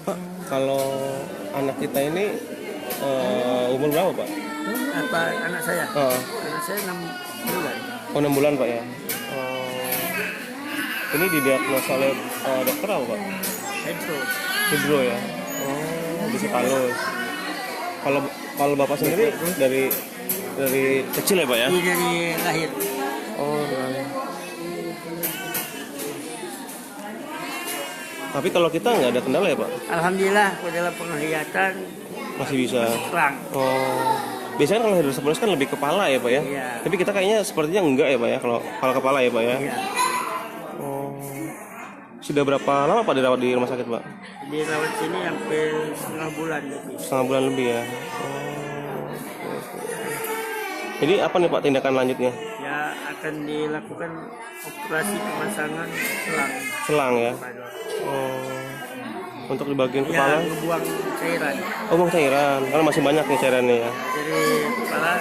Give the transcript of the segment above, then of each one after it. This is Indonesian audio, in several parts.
Pak, kalau anak kita ini umur berapa, Pak? Apa anak saya? Oh, Anak saya 6 bulan. oh 6 bulan, Pak ya. Ini didiagnosa oleh dokter apa, Pak? Hidro ya. Oh, bisitalus. Kalau Bapak sendiri dari kecil ya, Pak ya? Ini dari lahir. Oh, dari. Tapi kalau kita nggak ada kendala ya, Pak? Alhamdulillah dalam penglihatan Masih bisa. terang. Oh, biasanya kalau hidrocephalus kan lebih kepala ya, Pak ya? Iya. Tapi kita kayaknya sepertinya enggak ya, Pak ya? Kalau kepala ya, Pak ya? Iya. Oh, sudah berapa lama Pak dirawat di rumah sakit, Pak? Di rawat sini hampir setengah bulan lebih. Setengah bulan lebih ya. Oh, oke. Jadi apa nih Pak tindakan lanjutnya? Ya akan dilakukan operasi pemasangan selang. Selang ya. Oh, untuk di bagian Ya kepala? membuang cairan Oh, buang cairan. Karena masih banyak nih cairannya ya. dari kepala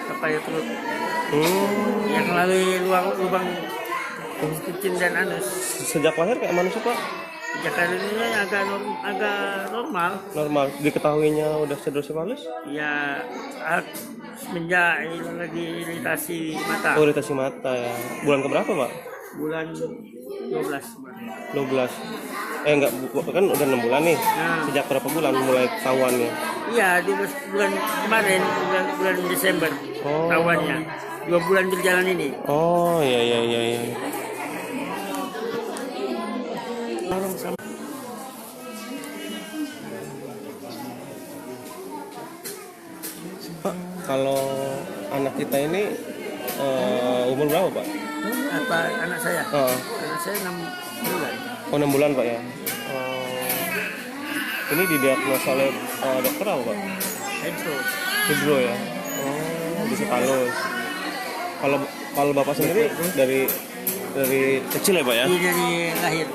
sampai perut. Hmm. Yang melalui lubang kucing dan anus. Sejak lahir kayak manusia, Pak? Jakarta agak normal. Normal. Diketahuinya udah hidrocephalus? Ya semenjak lagi iritasi mata. Oh, iritasi mata ya. Bulan keberapa, Pak? Bulan 12 kemarin. 12. Enggak, kan udah 6 bulan nih. Nah. Sejak berapa bulan mulai ketahuannya? Iya, di bulan kemarin, bulan Desember Oh. tahuannya. 2 bulan berjalan ini. Oh, iya. Tolong sama. Pak, kalau anak kita ini umur berapa, Pak? Apa anak saya? Oh, Anak saya 6 bulan. oh 6 bulan, Pak ya. Oh, ini didiagnosa oleh dokter apa, Pak? Hidro ya. Oh, bisitalus. Kalau Bapak sendiri dari kecil ya, Pak ya? Ini dari lahir.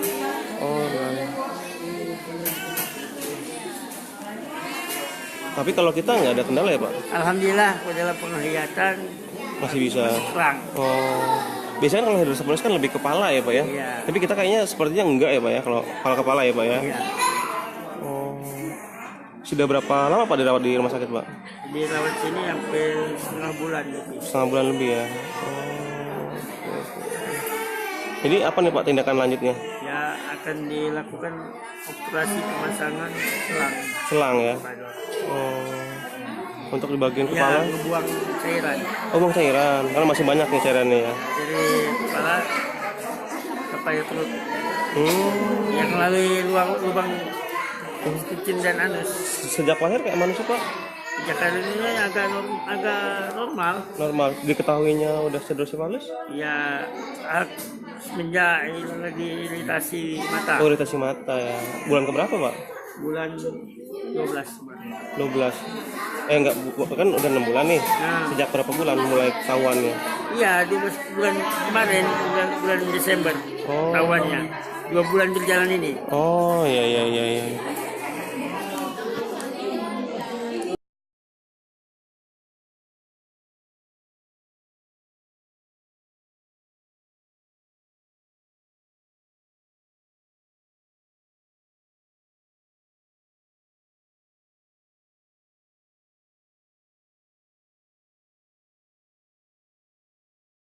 Oh, dari. Tapi kalau kita nggak ada kendala ya, Pak? Alhamdulillah dalam penglihatan Masih bisa. terang. Oh, biasanya kalau hidrocephalus kan lebih kepala ya, Pak ya? Iya. Tapi kita kayaknya sepertinya enggak ya, Pak ya? Kalau kepala ya, Pak ya? Iya. Oh, sudah berapa lama Pak dirawat di rumah sakit, Pak? Di rawat sini hampir setengah bulan lebih. Setengah bulan lebih ya. Oh, oke. Jadi apa nih Pak tindakan lanjutnya? Ya akan dilakukan operasi pemasangan selang. Selang ya. Oh, untuk di bagian Ya kepala? membuang cairan Oh, buang cairan. Karena masih banyak nih cairannya ya. dari kepala sampai perut. Yang melalui lubang kucing dan anus. Sejak lahir kayak manusia, Pak? Jakarta agak normal. Normal. Diketahuinya udah hidrocephalus? Ya semenjak lagi iritasi mata. Oh, iritasi mata ya. Bulan keberapa, Pak? Bulan 12 kemarin. 12. Enggak, kan udah 6 bulan nih. Nah. Sejak berapa bulan mulai ketahuannya? Iya, di bulan kemarin, bulan Desember Oh. tahuannya. 2 bulan berjalan ini. Oh, iya.